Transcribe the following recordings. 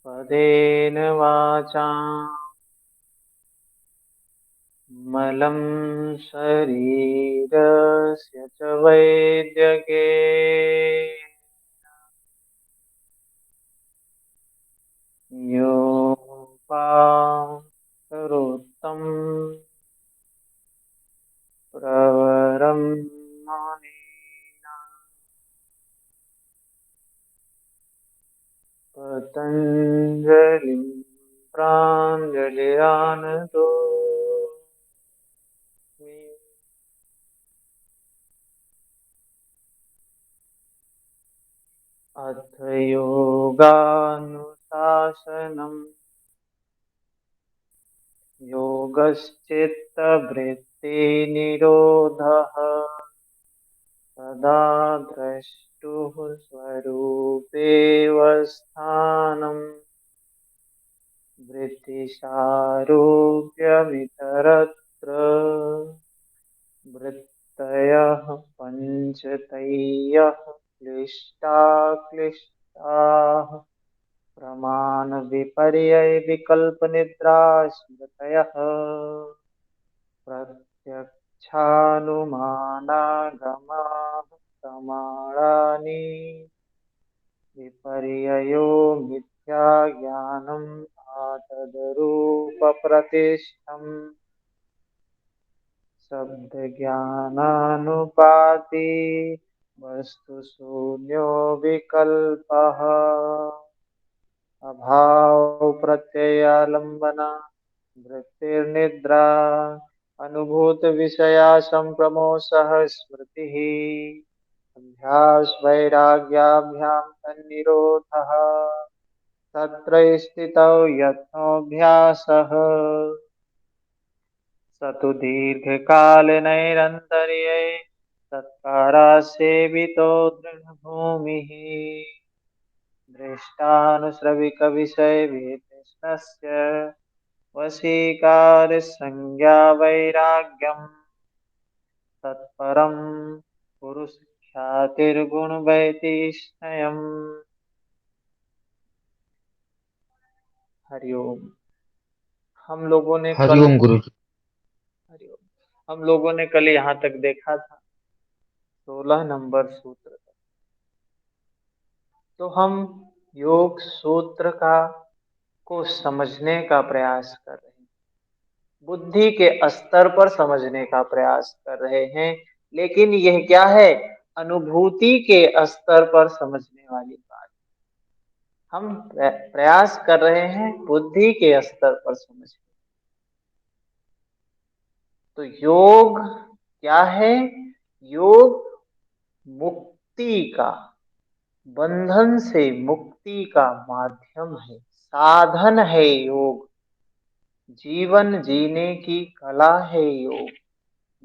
पदेन वाचा मलं शरीरस्य च वैद्यके योपाकरोत्तम प्रवरं मुनीना पतञ्जलिं प्राञ्जलिरानतोऽस्मि। अथ योगानुशासनम् योगश्चित्तवृत्तिनिरोधः सदा द्रष्टुः स्वरूपेऽवस्थानम् वृत्तिशारोप्यमितरत्र वृत्तयः पञ्चतयः क्लिष्टाः प्रमाणविपर्ययविकल्पनिद्रास्मृतयः प्रत्यक्षानुमानागमाः प्रमाणानि विपर्ययो मिथ्या ज्ञानम् आतदरूपप्रतिष्ठम् शब्दज्ञानानुपाति वस्तुशून्यो विकल्पः अभावप्रत्ययालम्बना वृत्तिर्निद्रा अनुभूतविषया सम्प्रमोषः स्मृतिः अभ्यासवैराग्याभ्यां तन्निरोधः तत्र स्थितौ यत्नोऽभ्यासः स तु दीर्घकालनैरन्तर्ये सत्कारात् सेवितो दृढभूमिः दृष्टानुश्रविकविषयवितृष्णस्य वशीकारसंज्ञावैराग्यम् तत्परं पुरुषख्यातिर्गुणवैतिष्ण्यम्। हरिओम। हम लोगों ने कल हरिओम गुरु जी। हरिओम हम लोगों ने कल यहाँ तक देखा था 16 नंबर सूत्र तक। तो हम योग सूत्र का को समझने का प्रयास कर रहे हैं, बुद्धि के स्तर पर समझने का प्रयास कर रहे हैं। लेकिन यह क्या है? अनुभूति के स्तर पर समझने वाली बात। हम प्रयास कर रहे हैं बुद्धि के स्तर पर समझने। तो योग क्या है? योग मुक्ति का, बंधन से मुक्ति का माध्यम है, साधन है योग। जीवन जीने की कला है योग।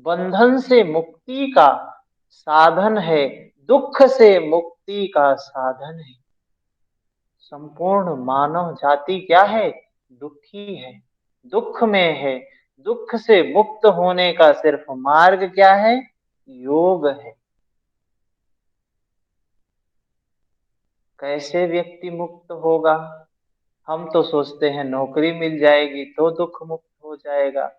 बंधन से मुक्ति का साधन है, दुख से मुक्ति का साधन है। संपूर्ण मानव जाति क्या है? दुखी है, दुख में है। दुख से मुक्त होने का सिर्फ मार्ग क्या है? योग है। कैसे व्यक्ति मुक्त होगा? हम तो सोचते हैं नौकरी मिल जाएगी तो दुख मुक्त हो जाएगा,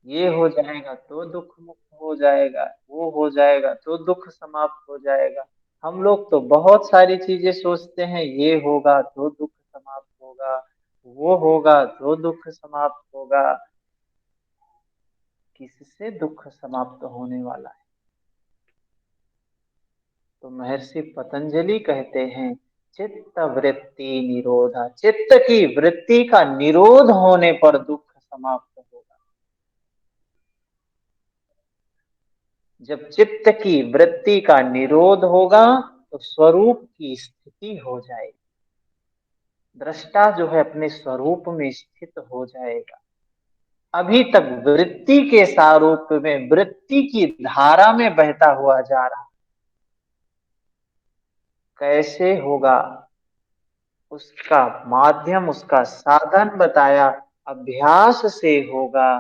ये हो जाएगा तो दुख मुक्त हो जाएगा, वो हो जाएगा तो दुख समाप्त हो जाएगा। हम लोग तो बहुत सारी चीजें सोचते हैं, ये होगा तो दुख समाप्त होगा, वो होगा तो दुख समाप्त होगा। किससे दुख समाप्त होने वाला है? तो महर्षि पतंजलि कहते हैं चित्त वृत्ति निरोधा, चित्त की वृत्ति का निरोध होने पर दुख समाप्त होगा। जब चित्त की वृत्ति का निरोध होगा तो स्वरूप की स्थिति हो जाएगी। दृष्टा जो है अपने स्वरूप में स्थित हो जाएगा। अभी तक वृत्ति के स्वरूप में, वृत्ति की धारा में बहता हुआ जा रहा। कैसे होगा? उसका माध्यम, उसका साधन बताया, अभ्यास से होगा,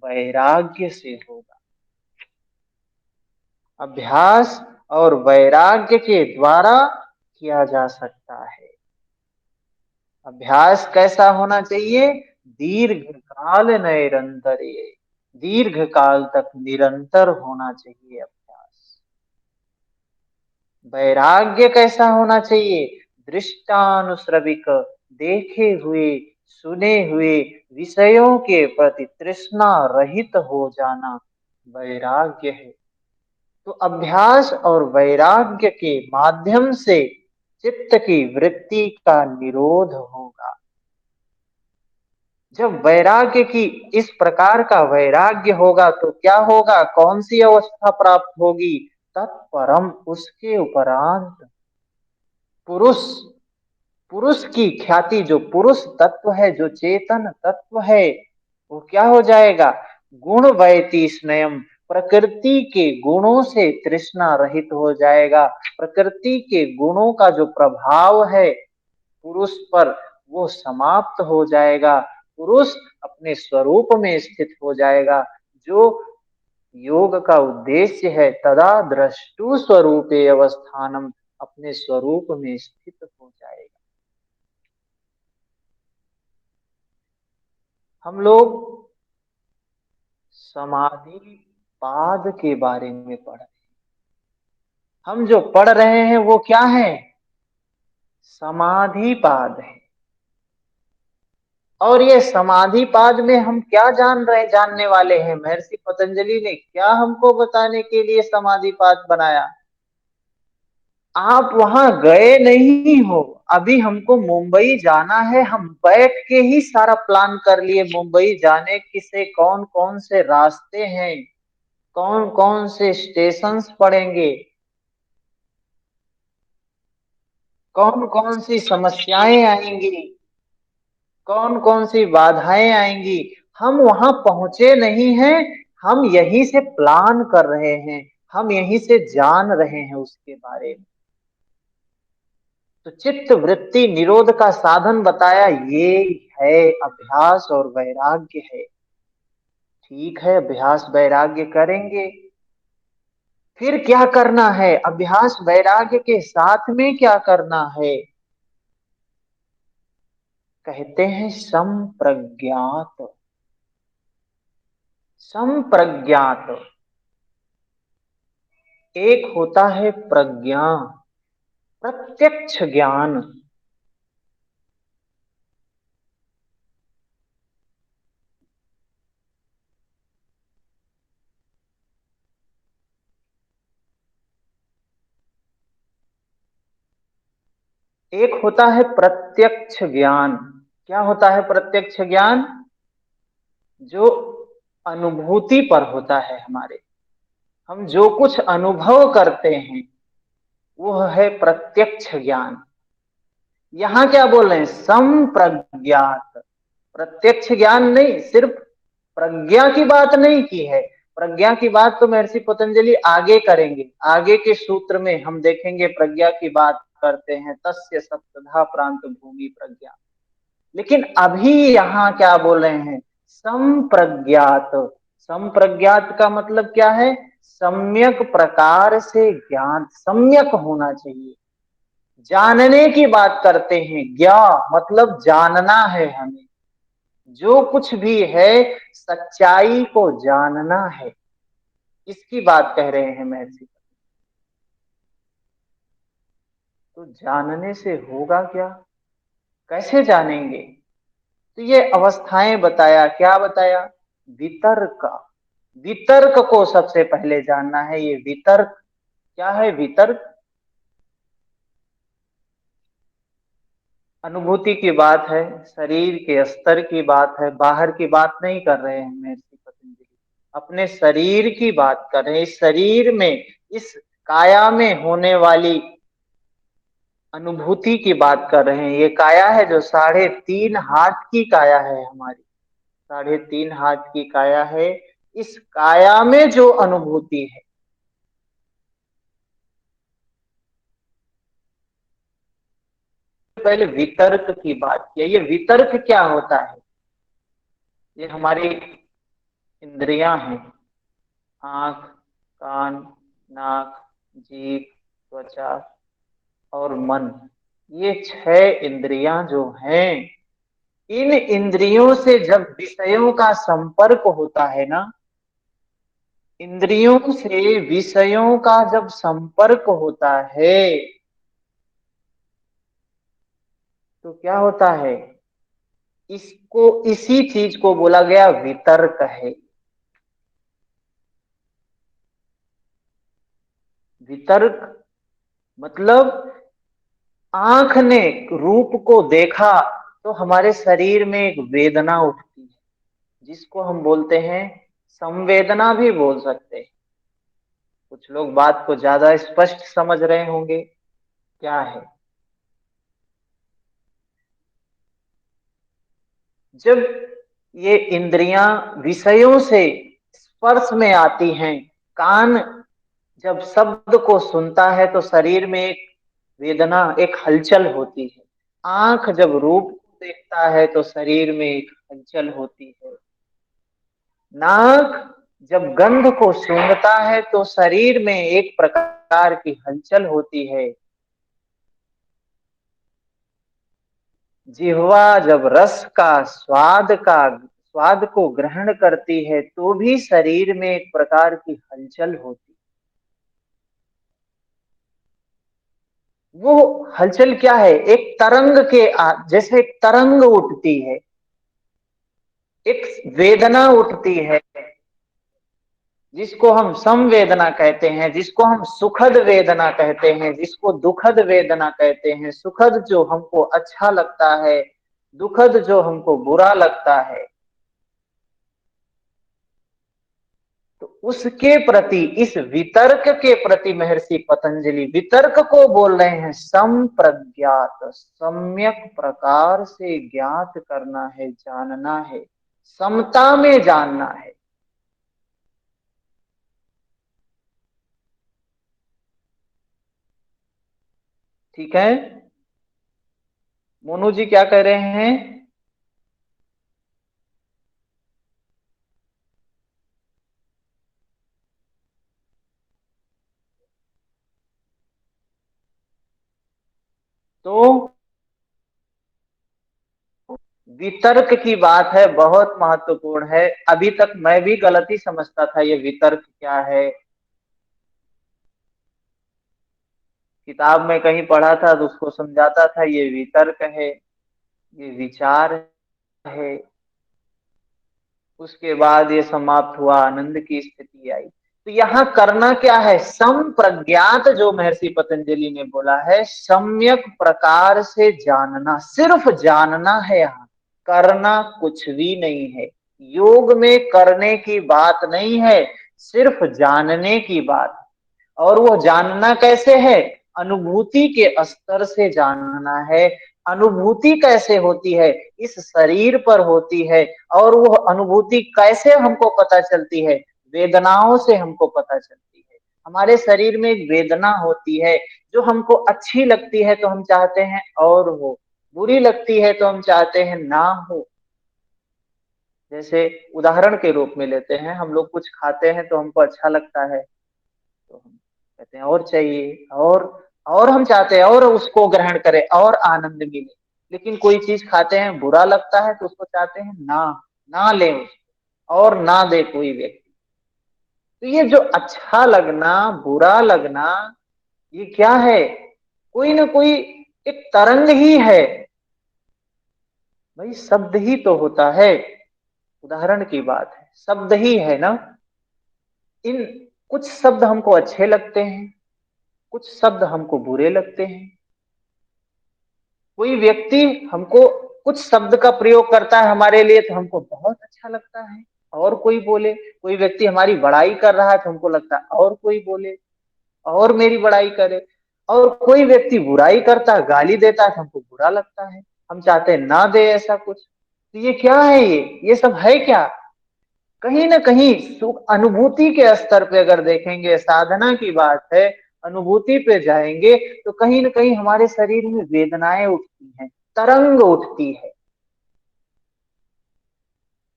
वैराग्य से होगा। अभ्यास और वैराग्य के द्वारा किया जा सकता है। अभ्यास कैसा होना चाहिए? दीर्घ काल निरंतर, दीर्घ काल तक निरंतर होना चाहिए अभ्यास। वैराग्य कैसा होना चाहिए? दृष्टानुश्रविक, देखे हुए सुने हुए विषयों के प्रति तृष्णा रहित हो जाना वैराग्य है। तो अभ्यास और वैराग्य के माध्यम से चित्त की वृत्ति का निरोध होगा। जब वैराग्य की इस प्रकार का वैराग्य होगा तो क्या होगा? कौन सी अवस्था प्राप्त होगी? तत्परम, उसके उपरांत पुरुष, पुरुष की ख्याति, जो पुरुष तत्व है, जो चेतन तत्व है, वो क्या हो जाएगा? गुण वैती स्नयम, प्रकृति के गुणों से तृष्णा रहित हो जाएगा। प्रकृति के गुणों का जो प्रभाव है पुरुष पर, वो समाप्त हो जाएगा। पुरुष अपने स्वरूप में स्थित हो जाएगा। जो योग का उद्देश्य है, तदा द्रष्टु स्वरूपे अवस्थानम, अपने स्वरूप में स्थित हो जाएगा। हम लोग समाधि पाद के बारे में पढ़ रहे हैं। हम जो पढ़ रहे हैं वो क्या है? समाधि पाद है। और ये समाधि पाद में हम क्या जानने वाले हैं? महर्षि पतंजलि ने क्या हमको बताने के लिए समाधि पाद बनाया? आप वहां गए नहीं हो, अभी हमको मुंबई जाना है, हम बैठ के ही सारा प्लान कर लिए मुंबई जाने की से कौन कौन से रास्ते हैं, कौन कौन से स्टेशंस पड़ेंगे, कौन कौन सी समस्याएं आएंगी, कौन कौन सी बाधाएं आएंगी। हम वहां पहुंचे नहीं हैं, हम यहीं से प्लान कर रहे हैं, हम यहीं से जान रहे हैं उसके बारे में। तो चित्त वृत्ति निरोध का साधन बताया, ये है अभ्यास और वैराग्य है। ठीक है, अभ्यास वैराग्य करेंगे। फिर क्या करना है? अभ्यास वैराग्य के साथ में क्या करना है? कहते हैं संप्रज्ञात। संप्रज्ञात, एक होता है प्रज्ञा, प्रत्यक्ष ज्ञान। एक होता है प्रत्यक्ष ज्ञान। क्या होता है प्रत्यक्ष ज्ञान? जो अनुभूति पर होता है हमारे, हम जो कुछ अनुभव करते हैं वो है प्रत्यक्ष ज्ञान। यहां क्या बोल रहे हैं? संप्रज्ञात। प्रत्यक्ष ज्ञान नहीं, सिर्फ प्रज्ञा की बात नहीं की है। प्रज्ञा की बात तो महर्षि पतंजलि आगे करेंगे, आगे के सूत्र में हम देखेंगे प्रज्ञा की बात करते हैं, तस्य सप्तधा प्रांत भूमि प्रज्ञा। लेकिन अभी यहाँ क्या बोल रहे हैं? संप्रज्ञात। संप्रज्ञात का मतलब क्या है? सम्यक प्रकार से ज्ञान, सम्यक होना चाहिए। जानने की बात करते हैं, ज्ञा मतलब जानना है हमें। जो कुछ भी है सच्चाई को जानना है, इसकी बात कह रहे हैं महर्षि। तो जानने से होगा क्या? कैसे जानेंगे? तो ये अवस्थाएं बताया, क्या बताया? वितर्क। वितर्क को सबसे पहले जानना है। ये वितर्क क्या है? वितर्क अनुभूति की बात है, शरीर के स्तर की बात है, बाहर की बात नहीं कर रहे हैं महर्षि पतंजलि, अपने शरीर की बात कर रहे हैं। इस शरीर में, इस काया में होने वाली अनुभूति की बात कर रहे हैं। ये काया है जो 3.5 हाथ की काया है हमारी, 3.5 हाथ की काया है। इस काया में जो अनुभूति है, पहले वितर्क की बात किया। ये वितर्क क्या होता है? ये हमारी इंद्रियां हैं, आंख, कान, नाक, जीभ, त्वचा और मन। ये छह इंद्रियां जो हैं, इन इंद्रियों से जब विषयों का संपर्क होता है ना, इंद्रियों से विषयों का जब संपर्क होता है, तो क्या होता है? इसको, इसी चीज को बोला गया वितर्क है। वितर्क मतलब आंख ने रूप को देखा तो हमारे शरीर में एक वेदना उठती है, जिसको हम बोलते हैं संवेदना भी बोल सकते हैं। कुछ लोग बात को ज्यादा स्पष्ट समझ रहे होंगे, क्या है? जब ये इंद्रियां विषयों से स्पर्श में आती हैं, कान जब शब्द को सुनता है तो शरीर में एक वेदना, एक हलचल होती है। आंख जब रूप को देखता है तो शरीर में एक हलचल होती है। नाक जब गंध को सूंघता है तो शरीर में एक प्रकार की हलचल होती है। जिह्वा जब रस का, स्वाद को ग्रहण करती है तो भी शरीर में एक प्रकार की हलचल होती है। वो हलचल क्या है? एक तरंग के जैसे एक तरंग उठती है, एक वेदना उठती है, जिसको हम संवेदना कहते हैं, जिसको हम सुखद वेदना कहते हैं, जिसको दुखद वेदना कहते हैं। सुखद जो हमको अच्छा लगता है, दुखद जो हमको बुरा लगता है। तो उसके प्रति, इस वितर्क के प्रति महर्षि पतंजलि वितर्क को बोल रहे हैं संप्रज्ञात, सम्यक प्रकार से ज्ञात करना है, जानना है, समता में जानना है। ठीक है, मोनू जी क्या कह रहे हैं? तो वितर्क की बात है, बहुत महत्वपूर्ण है। अभी तक मैं भी गलत ही समझता था ये वितर्क क्या है। किताब में कहीं पढ़ा था तो उसको समझाता था ये वितर्क है, ये विचार है। उसके बाद ये समाप्त हुआ, आनंद की स्थिति आई। तो यहाँ करना क्या है? संप्रज्ञात जो महर्षि पतंजलि ने बोला है, सम्यक प्रकार से जानना, सिर्फ जानना है। यहाँ करना कुछ भी नहीं है। योग में करने की बात नहीं है, सिर्फ जानने की बात। और वो जानना कैसे है? अनुभूति के स्तर से जानना है। अनुभूति कैसे होती है? इस शरीर पर होती है। और वो अनुभूति कैसे हमको पता चलती है? वेदनाओं से हमको पता चलती है। हमारे शरीर में एक वेदना होती है, जो हमको अच्छी लगती है तो हम चाहते हैं और हो, बुरी लगती है तो हम चाहते हैं ना हो। जैसे उदाहरण के रूप में लेते हैं, हम लोग कुछ खाते हैं तो हमको अच्छा लगता है, तो हम कहते हैं और चाहिए, और हम चाहते हैं और उसको ग्रहण करें और आनंद मिले। लेकिन कोई चीज खाते हैं, बुरा लगता है तो उसको चाहते हैं ना, ना ले उसको, और ना दे कोई व्यक्ति। तो ये जो अच्छा लगना, बुरा लगना, ये क्या है? कोई ना कोई एक तरंग ही है। भाई शब्द ही तो होता है, उदाहरण की बात है, शब्द ही है ना। इन कुछ शब्द हमको अच्छे लगते हैं, कुछ शब्द हमको बुरे लगते हैं। कोई व्यक्ति हमको कुछ शब्द का प्रयोग करता है हमारे लिए तो हमको बहुत अच्छा लगता है, और कोई बोले, कोई व्यक्ति हमारी बड़ाई कर रहा है तो हमको लगता है और कोई बोले और मेरी बड़ाई करे। और कोई व्यक्ति बुराई करता है, गाली देता है तो हमको बुरा लगता है, हम चाहते हैं ना दे ऐसा कुछ। तो ये क्या है? ये सब है क्या? कहीं ना कहीं सुख अनुभूति के स्तर पे अगर देखेंगे, साधना की बात है, अनुभूति पे जाएंगे तो कहीं ना कहीं हमारे शरीर में वेदनाएं उठती हैं, तरंग उठती है।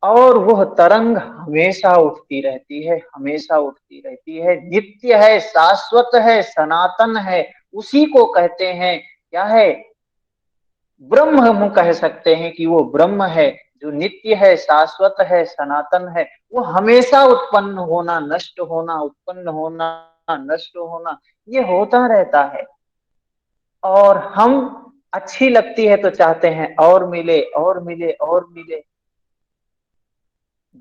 और वह तरंग हमेशा उठती रहती है, हमेशा उठती रहती है, नित्य है, शाश्वत है, सनातन है। उसी को कहते हैं क्या है? ब्रह्म हम कह सकते हैं कि वो ब्रह्म है, जो नित्य है, शाश्वत है, सनातन है। वो हमेशा उत्पन्न होना, नष्ट होना, उत्पन्न होना, नष्ट होना, ये होता रहता है। और हम अच्छी लगती है तो चाहते हैं और मिले और मिले और मिले,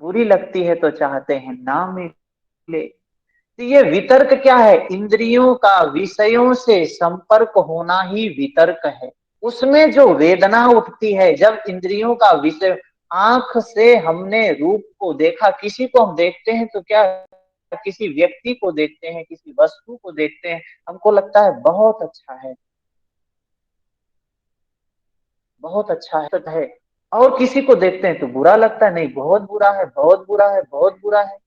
बुरी लगती है तो चाहते हैं ना मिले। तो ये वितर्क क्या है? इंद्रियों का विषयों से संपर्क होना ही वितर्क है। उसमें जो वेदना उठती है जब इंद्रियों का विषय, आंख से हमने रूप को देखा, किसी को हम देखते हैं तो क्या, किसी व्यक्ति को देखते हैं, किसी वस्तु को देखते हैं, हमको लगता है बहुत अच्छा है, बहुत अच्छा है। और किसी को देखते हैं तो बुरा लगता है, नहीं बहुत बुरा है, बहुत बुरा है, बहुत बुरा है।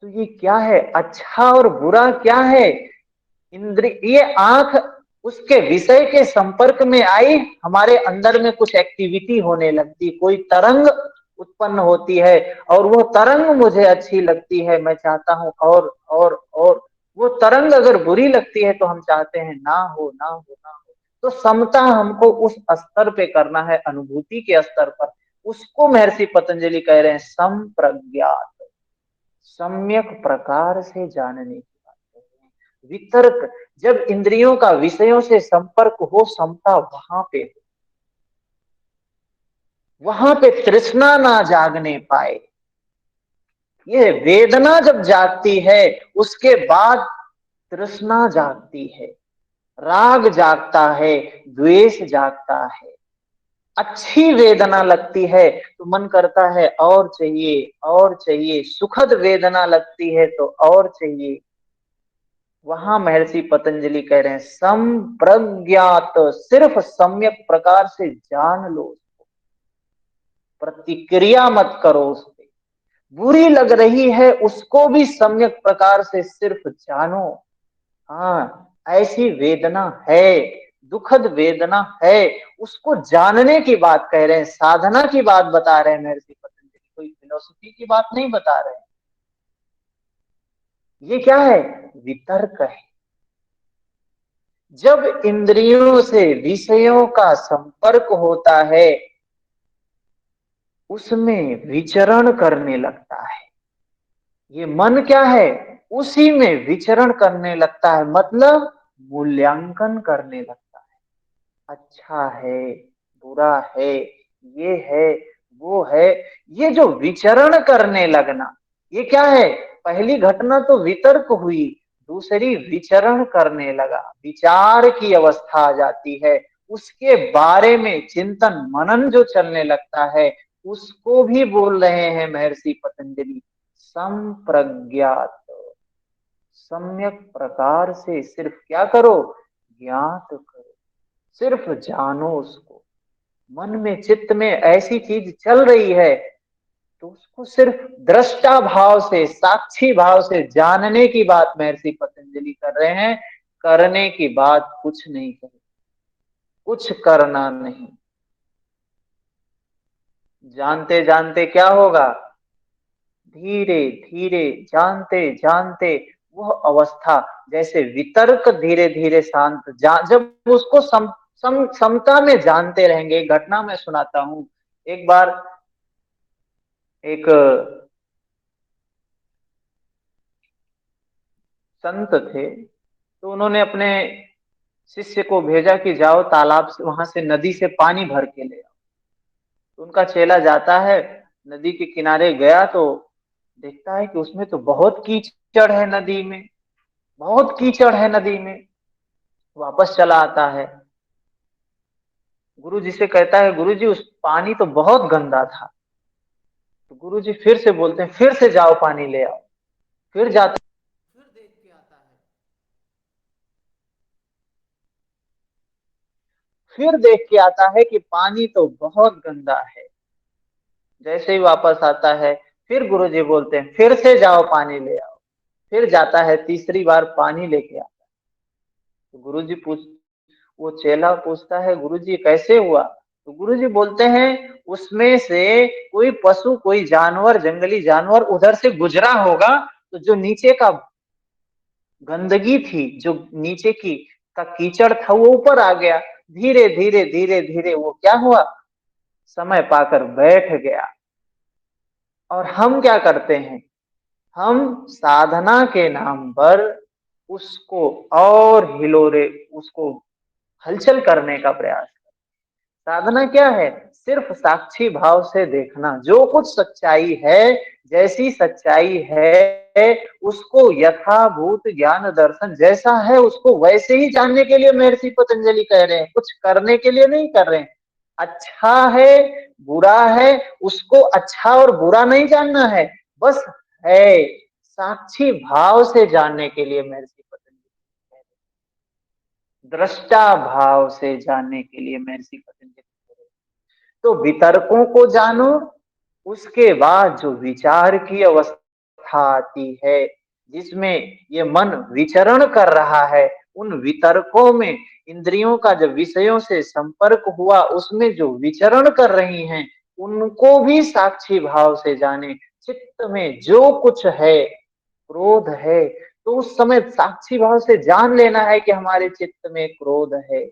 तो ये क्या है? अच्छा और बुरा क्या है? इंद्रिय, ये आंख उसके विषय के संपर्क में आई, हमारे अंदर में कुछ एक्टिविटी होने लगती, कोई तरंग उत्पन्न होती है, और वो तरंग मुझे अच्छी लगती है, मैं चाहता हूं और वो तरंग अगर बुरी लगती है तो हम चाहते हैं ना हो, ना हो, ना हो। तो समता हमको उस स्तर पे करना है, अनुभूति के स्तर पर। उसको महर्षि पतंजलि कह रहे हैं संप्रज्ञात, सम्यक प्रकार से जानने की बात कर रहे हैं। वितर्क, जब इंद्रियों का विषयों से संपर्क हो, समता वहां पे, वहां पे तृष्णा ना जागने पाए। ये वेदना जब जागती है उसके बाद तृष्णा जागती है, राग जागता है, द्वेष जागता है। अच्छी वेदना लगती है तो मन करता है और चाहिए और चाहिए, सुखद वेदना लगती है तो और चाहिए। वहां महर्षि पतंजलि कह रहे हैं संप्रज्ञात, सिर्फ सम्यक प्रकार से जान लो, प्रतिक्रिया मत करो उस पे। बुरी लग रही है उसको भी सम्यक प्रकार से सिर्फ जानो। हाँ, ऐसी वेदना है, दुखद वेदना है, उसको जानने की बात कह रहे हैं, साधना की बात बता रहे हैं महर्षि पतंजलि, कोई फिलोसफी की बात नहीं बता रहे हैं। ये क्या है? वितर्क है। जब इंद्रियों से विषयों का संपर्क होता है, उसमें विचरण करने लगता है। ये मन क्या है? उसी में विचरण करने लगता है, मतलब मूल्यांकन करने लगता है। अच्छा है, बुरा है, ये है, वो है। ये जो विचरण करने लगना, ये क्या है? पहली घटना तो वितर्क हुई, दूसरी विचरण करने लगा, विचार की अवस्था आ जाती है। उसके बारे में चिंतन मनन जो चलने लगता है, उसको भी बोल रहे हैं महर्षि पतंजलि संप्रज्ञात। सम्यक प्रकार से सिर्फ क्या करो? ज्ञात करो, सिर्फ जानो उसको। मन में, चित्त में ऐसी चीज चल रही है तो उसको सिर्फ दृष्टा भाव से, साक्षी भाव से जानने की बात महर्षि पतंजलि कर रहे हैं। करने की बात कुछ नहीं कही, कुछ करना नहीं। जानते जानते क्या होगा? धीरे धीरे, जानते जानते, वह अवस्था, जैसे वितर्क धीरे धीरे शांत, जब उसको समता में जानते रहेंगे। एक घटना मैं सुनाता हूँ। एक बार एक संत थे, तो उन्होंने अपने शिष्य को भेजा कि जाओ तालाब से, वहां से नदी से पानी भर के ले आओ। तो उनका चेला जाता है, नदी के किनारे गया तो देखता है कि उसमें तो बहुत कीचड़ है नदी में, बहुत कीचड़ है नदी में। वापस चला आता है, गुरु जी से कहता है, गुरु जी उस पानी तो बहुत गंदा था। तो गुरु जी फिर से बोलते हैं, फिर से जाओ पानी ले आओ। फिर जाता, फिर देख के आता है, फिर देख के आता है कि पानी तो बहुत गंदा है। जैसे ही वापस आता है, फिर गुरु जी बोलते हैं, फिर से जाओ पानी ले आओ। फिर जाता है, तीसरी बार पानी लेके आता है। तो गुरु जी पूछ, वो चेला पूछता है, गुरु जी कैसे हुआ? तो गुरु जी बोलते हैं, उसमें से कोई पशु, कोई जानवर, जंगली जानवर उधर से गुजरा होगा, तो जो नीचे का गंदगी थी, जो नीचे की का कीचड़ था वो ऊपर आ गया। धीरे धीरे धीरे धीरे वो क्या हुआ, समय पाकर बैठ गया। और हम क्या करते हैं, हम साधना के नाम पर उसको और हिलोरे, उसको हलचल करने का प्रयास। साधना क्या है, सिर्फ साक्षी भाव से देखना, जो कुछ सच्चाई है, जैसी सच्चाई है उसको यथाभूत ज्ञान दर्शन जैसा है उसको वैसे ही जानने के लिए महर्षि पतंजलि कह रहे हैं, कुछ करने के लिए नहीं कर रहे हैं। अच्छा है बुरा है उसको अच्छा और बुरा नहीं जानना है, बस है साक्षी भाव से जानने के लिए महर्षि पतंजलि, दृष्टा भाव से जानने के लिए महर्षि पतंजलि। तो वितर्कों को जानो, उसके बाद जो विचार की अवस्था आती है जिसमें ये मन विचरण कर रहा है, उन वितर्कों में इंद्रियों का जब विषयों से संपर्क हुआ उसमें जो विचरण कर रही हैं उनको भी साक्षी भाव से जाने। चित्त में जो कुछ है, क्रोध है तो उस समय साक्षी भाव से जान लेना है कि हमारे चित्त में क्रोध है,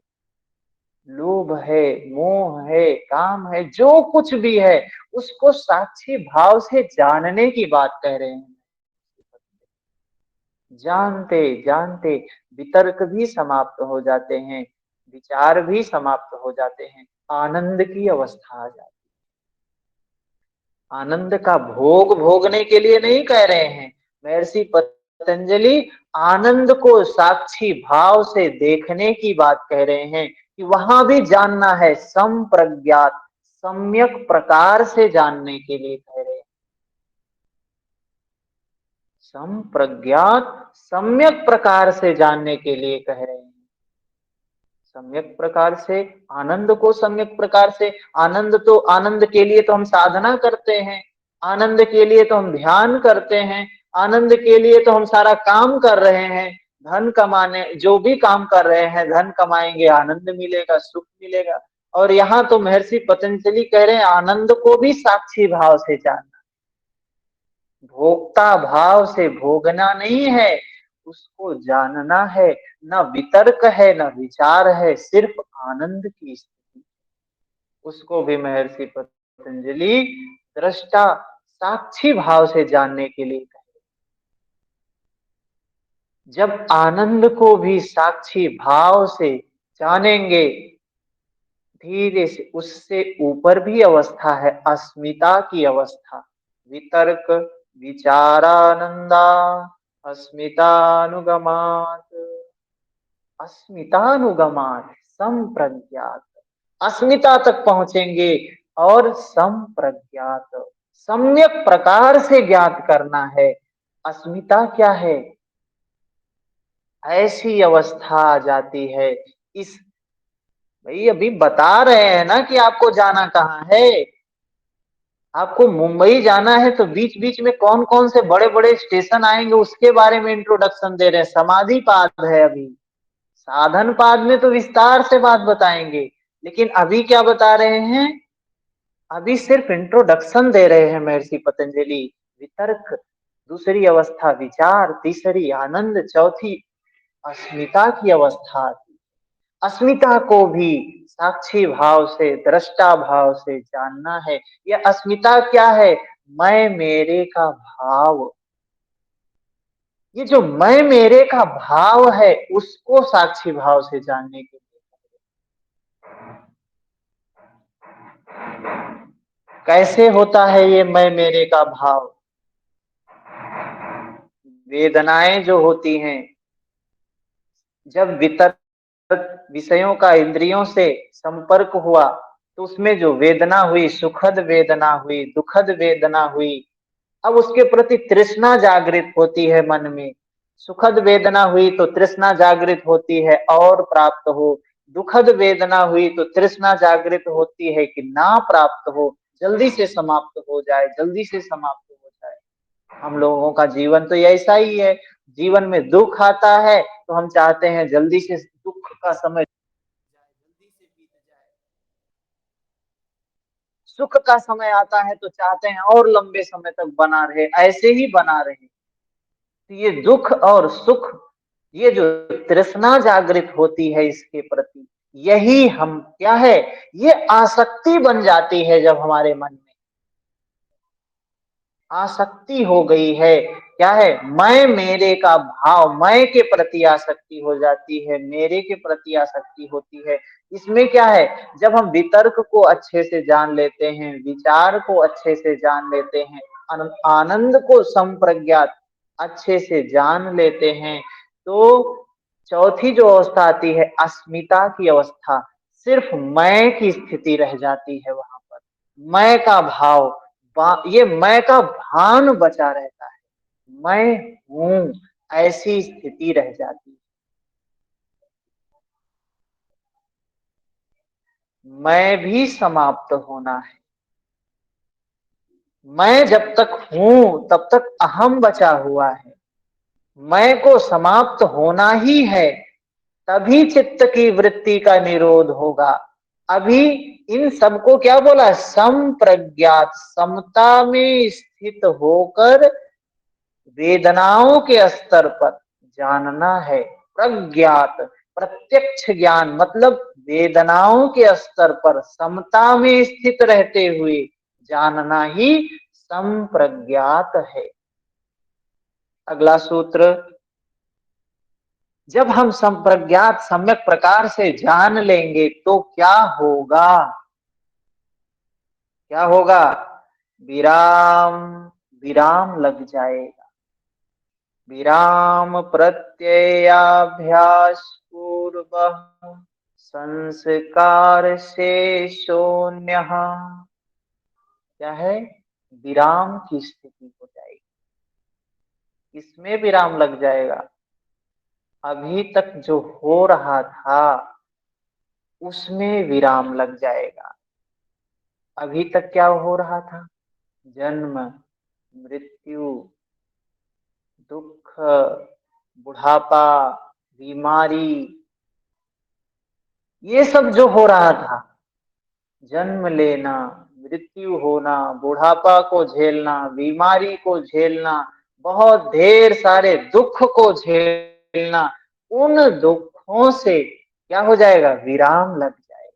लोभ है, मोह है, काम है, जो कुछ भी है उसको साक्षी भाव से जानने की बात कह रहे हैं। जानते जानते वितर्क भी समाप्त हो जाते हैं, विचार भी समाप्त हो जाते हैं, आनंद की अवस्था आ जाती है। आनंद का भोग भोगने के लिए नहीं कह रहे हैं महर्षि पतंजलि, आनंद को साक्षी भाव से देखने की बात कह रहे हैं कि वहां भी जानना है, संप्रज्ञात सम्यक प्रकार से जानने के लिए कह रहे हैं। संप्रज्ञात सम्यक प्रकार से जानने के लिए कह रहे हैं। सम्यक प्रकार से, आनंद को सम्यक प्रकार से, आनंद तो आनंद के लिए तो हम साधना करते हैं, आनंद के लिए तो हम ध्यान करते हैं, आनंद के लिए तो हम सारा काम कर रहे हैं, धन कमाने जो भी काम कर रहे हैं, धन कमाएंगे आनंद मिलेगा, सुख मिलेगा। और यहाँ तो महर्षि पतंजलि कह रहे हैं आनंद को भी साक्षी भाव से जानना, भोक्ता भाव से भोगना नहीं है, उसको जानना है। न वितर्क है न विचार है, सिर्फ आनंद की स्थिति, उसको भी महर्षि पतंजलि दृष्टा साक्षी भाव से जानने के लिए कहे। जब आनंद को भी साक्षी भाव से जानेंगे, धीरे से उससे ऊपर भी अवस्था है अस्मिता की अवस्था, वितर्क विचारानंदा अस्मितानुगमात, अस्मितानुगमात संप्रज्ञात, अस्मिता तक पहुंचेंगे और संप्रज्ञात सम्यक प्रकार से ज्ञात करना है। अस्मिता क्या है, ऐसी अवस्था आ जाती है इस, भाई अभी बता रहे हैं ना कि आपको जाना कहाँ है, आपको मुंबई जाना है तो बीच बीच में कौन कौन से बड़े बड़े स्टेशन आएंगे उसके बारे में इंट्रोडक्शन दे रहे हैं। समाधि पाद है अभी, साधन पाद में तो विस्तार से बात बताएंगे, लेकिन अभी क्या बता रहे हैं, अभी सिर्फ इंट्रोडक्शन दे रहे हैं महर्षि पतंजलि। वितर्क, दूसरी अवस्था विचार, तीसरी आनंद, चौथी अस्मिता की अवस्था। अस्मिता को भी साक्षी भाव से दृष्टा भाव से जानना है। यह अस्मिता क्या है, मैं मेरे का भाव, ये जो मैं मेरे का भाव है उसको साक्षी भाव से जानने के लिए। कैसे होता है ये मैं मेरे का भाव, वेदनाएं जो होती हैं, जब वितर्क विषयों का इंद्रियों से संपर्क हुआ तो उसमें जो वेदना हुई, सुखद वेदना हुई, दुखद वेदना हुई, अब उसके प्रति तृष्णा जागृत होती है मन में। सुखद वेदना हुई तो तृष्णा जागृत होती है और प्राप्त हो, दुखद वेदना हुई तो तृष्णा जागृत होती है कि ना प्राप्त हो, जल्दी से समाप्त हो जाए, जल्दी से समाप्त हो जाए। हम लोगों का जीवन तो ऐसा ही है, जीवन में दुख आता है तो हम चाहते हैं जल्दी से दुख का समय जल्दी से बीत जाए, सुख का समय आता है तो चाहते हैं और लंबे समय तक बना रहे, ऐसे ही बना रहे। तो ये दुख और सुख ये जो तृष्णा जागृत होती है इसके प्रति, यही हम क्या है, ये आसक्ति बन जाती है। जब हमारे मन में आसक्ति हो गई है, क्या है, मैं मेरे का भाव, मैं के प्रति आसक्ति हो जाती है, मेरे के प्रति आसक्ति होती है। इसमें क्या है, जब हम वितर्क को अच्छे से जान लेते हैं, विचार को अच्छे से जान लेते हैं, आनंद को संप्रज्ञात अच्छे से जान लेते हैं, तो चौथी जो अवस्था आती है अस्मिता की अवस्था, सिर्फ मैं की स्थिति रह जाती है वहां पर। मैं का भाव, ये मैं का भान बचा रहता है, मैं हूं, ऐसी स्थिति रह जाती है। मैं भी समाप्त होना है। मैं जब तक हूं तब तक अहम बचा हुआ है, मैं को समाप्त होना ही है, तभी चित्त की वृत्ति का निरोध होगा। अभी इन सबको क्या बोला, संप्रज्ञात, समता में स्थित होकर वेदनाओं के स्तर पर जानना है। प्रज्ञात, प्रत्यक्ष ज्ञान, मतलब वेदनाओं के स्तर पर समता में स्थित रहते हुए जानना ही संप्रज्ञात है। अगला सूत्र, जब हम संप्रज्ञात सम्यक प्रकार से जान लेंगे तो क्या होगा, क्या होगा, विराम, विराम लग जाएगा। विराम प्रत्ययाभ्यास पूर्व संस्कार से शून्य, क्या है, विराम की स्थिति हो जाएगी। इसमें विराम लग जाएगा, अभी तक जो हो रहा था उसमें विराम लग जाएगा। अभी तक क्या हो रहा था, जन्म, मृत्यु, दुख, बुढ़ापा, बीमारी, ये सब जो हो रहा था, जन्म लेना, मृत्यु होना, बुढ़ापा को झेलना, बीमारी को झेलना, बहुत ढेर सारे दुख को झेलना, उन दुखों से क्या हो जाएगा, विराम लग जाएगा।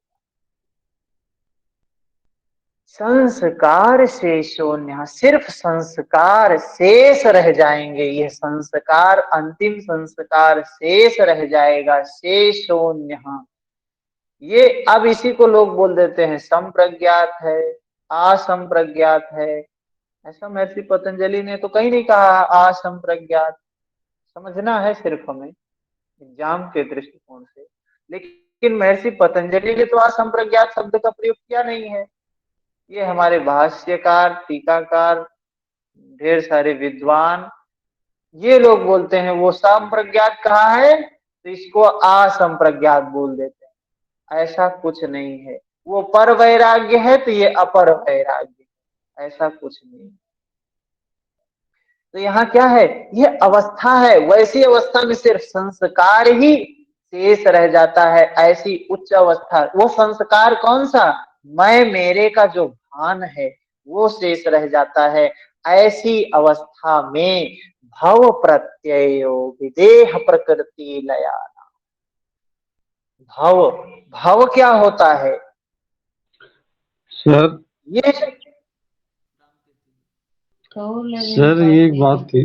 संस्कार से शून्य, सिर्फ संस्कार शेष रह जाएंगे, ये संस्कार, अंतिम संस्कार शेष रह जाएगा, शेष शून्य। ये अब इसी को लोग बोल देते हैं संप्रज्ञात है, असंप्रज्ञात है। ऐसा महर्षि पतंजलि ने तो कहीं नहीं कहा असंप्रज्ञात, समझना है सिर्फ हमें एग्जाम के दृष्टिकोण से। लेकिन महर्षि पतंजलि ने तो असंप्रज्ञात शब्द का प्रयोग किया नहीं है। ये हमारे भाष्यकार, टीकाकार, ढेर सारे विद्वान, ये लोग बोलते हैं वो संप्रज्ञात कहा है तो इसको असंप्रज्ञात बोल देते हैं। ऐसा कुछ नहीं है। वो पर वैराग्य है तो ये अपर वैराग्य, ऐसा कुछ नहीं। तो यहाँ क्या है, ये अवस्था है, वैसी अवस्था में सिर्फ संस्कार ही शेष रह जाता है। ऐसी उच्च अवस्था, वो संस्कार कौन सा, मैं मेरे का जो भान है वो शेष रह जाता है। ऐसी अवस्था में भव प्रत्ययो विदेह प्रकृति लया। भव, भव क्या होता है सर? ये, सर एक बात थी,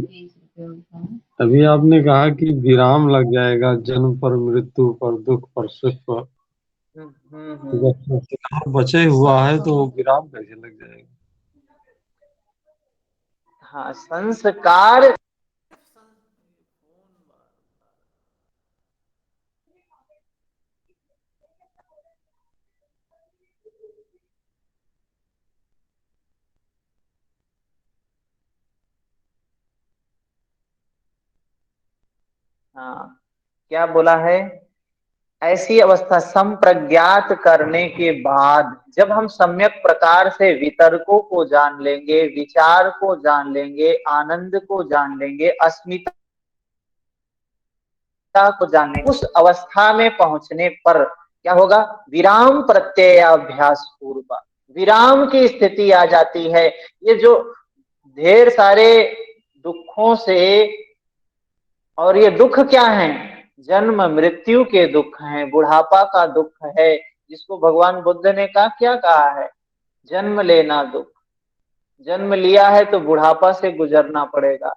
अभी आपने कहा कि विराम लग जाएगा जन्म पर, मृत्यु पर, दुख पर, सुख पर। हम्म। जब संस्कार बचे हुआ है तो वो विराम कैसे लग जाएगा? हाँ, संस्कार, हाँ क्या बोला है, ऐसी अवस्था संप्रज्ञात करने के बाद जब हम सम्यक प्रकार से वितर्कों को जान लेंगे, विचार को जान लेंगे, आनंद को जान लेंगे, अस्मिता को जान लेंगे, उस अवस्था में पहुंचने पर क्या होगा, विराम प्रत्ययाभ्यास पूर्व, विराम की स्थिति आ जाती है। ये जो ढेर सारे दुखों से और ये दुख क्या है? जन्म मृत्यु के दुख हैं, बुढ़ापा का दुख है, जिसको भगवान बुद्ध ने कहा, क्या कहा है? जन्म लेना दुख। जन्म लिया है तो बुढ़ापा से गुजरना पड़ेगा,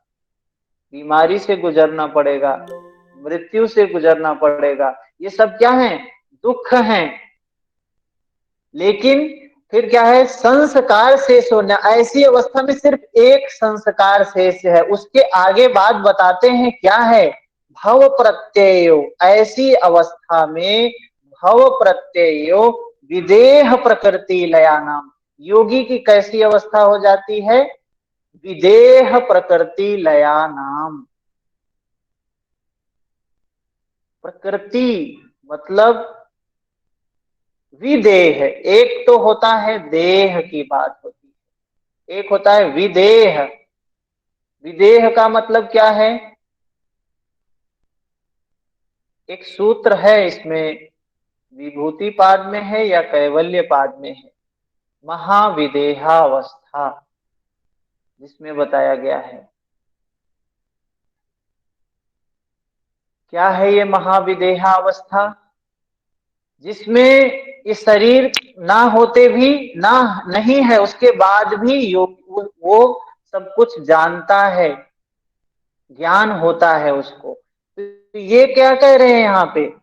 बीमारी से गुजरना पड़ेगा, मृत्यु से गुजरना पड़ेगा। ये सब क्या है? दुख हैं। लेकिन फिर क्या है? संस्कार शेष होना। ऐसी अवस्था में सिर्फ एक संस्कार शेष है, उसके आगे बात बताते हैं क्या है? भव प्रत्ययो। ऐसी अवस्था में भव प्रत्ययो विदेह प्रकृति लया नाम। योगी की कैसी अवस्था हो जाती है? विदेह प्रकृति लया नाम। प्रकृति मतलब विदेह। एक तो होता है देह की बात होती है, एक होता है विदेह। विदेह का मतलब क्या है? एक सूत्र है इसमें, विभूति पाद में है या कैवल्य पाद में है, महाविदेहावस्था, जिसमें बताया गया है। क्या है ये महाविदेहावस्था? जिसमें ये शरीर ना होते भी, ना नहीं है उसके बाद भी योग वो सब कुछ जानता है, ज्ञान होता है उसको। तो ये क्या कह रहे हैं यहाँ पे?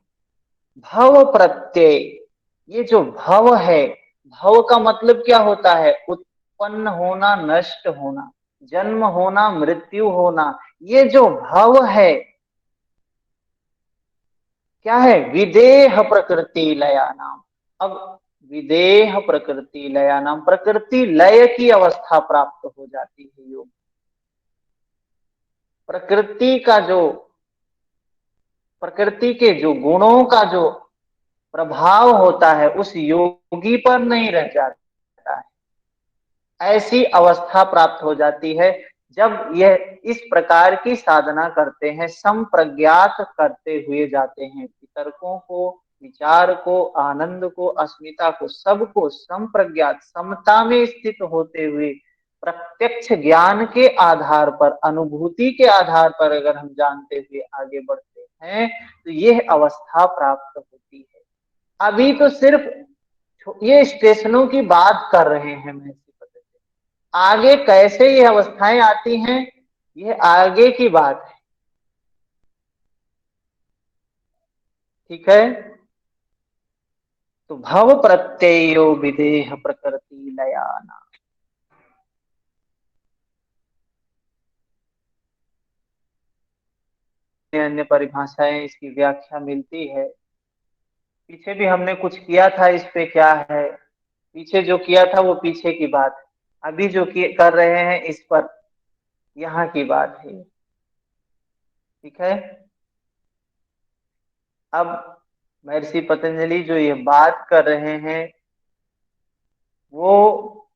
भव प्रत्यय। ये जो भव है, भव का मतलब क्या होता है? उत्पन्न होना, नष्ट होना, जन्म होना, मृत्यु होना। ये जो भव है क्या है? विदेह प्रकृति लया नाम। अब विदेह प्रकृति लया नाम, प्रकृति लय की अवस्था प्राप्त हो जाती है योग। प्रकृति का जो, प्रकृति के जो गुणों का जो प्रभाव होता है उस योगी पर नहीं रह जाता है। ऐसी अवस्था प्राप्त हो जाती है जब यह इस प्रकार की साधना करते हैं, संप्रज्ञात करते हुए जाते हैं, तर्कों को, विचार को, आनंद को, अस्मिता को, सबको संप्रज्ञात, समता में स्थित होते हुए प्रत्यक्ष ज्ञान के आधार पर, अनुभूति के आधार पर अगर हम जानते हुए आगे बढ़ते हैं तो यह अवस्था प्राप्त होती है। अभी तो सिर्फ ये स्टेशनों की बात कर रहे हैं, मैं आगे कैसे ये अवस्थाएं आती हैं ये आगे की बात है। ठीक है, तो भव प्रत्ययो विदेह प्रकृति लयाना। अन्य परिभाषाएं, इसकी व्याख्या मिलती है। पीछे भी हमने कुछ किया था इस पे, क्या है पीछे जो किया था वो पीछे की बात है, अभी जो कर रहे हैं इस पर, यहाँ की बात है। ठीक है, अब महर्षि पतंजलि जो ये बात कर रहे हैं वो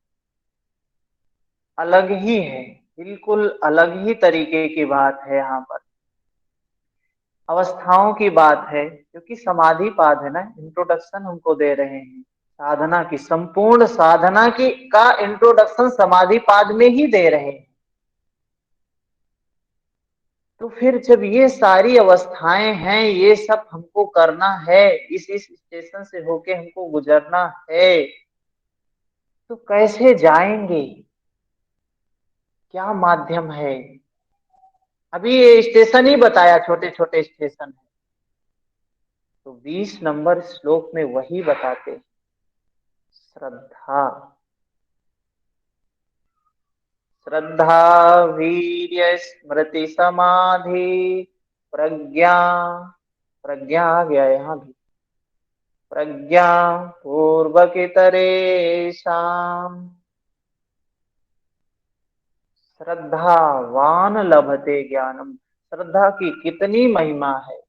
अलग ही है, बिल्कुल अलग ही तरीके की बात है। यहाँ पर अवस्थाओं की बात है, क्योंकि समाधि पाद है ना, इंट्रोडक्शन हमको दे रहे हैं साधना की, संपूर्ण साधना की का इंट्रोडक्शन समाधि पाद में ही दे रहे हैं। तो फिर जब ये सारी अवस्थाएं हैं, ये सब हमको करना है, इस स्टेशन से होके हमको गुजरना है, तो कैसे जाएंगे? क्या माध्यम है? अभी ये स्टेशन ही बताया, छोटे छोटे स्टेशन है, तो 20 नंबर श्लोक में वही बताते हैं। श्रद्धा, श्रद्धा वीर्य स्मृति समाधि प्रज्ञा, प्रज्ञा आ गया यहाँ भी, प्रज्ञा पूर्वक इतरेषाम् श्रद्धावान लभते ज्ञानम। श्रद्धा की कितनी महिमा है,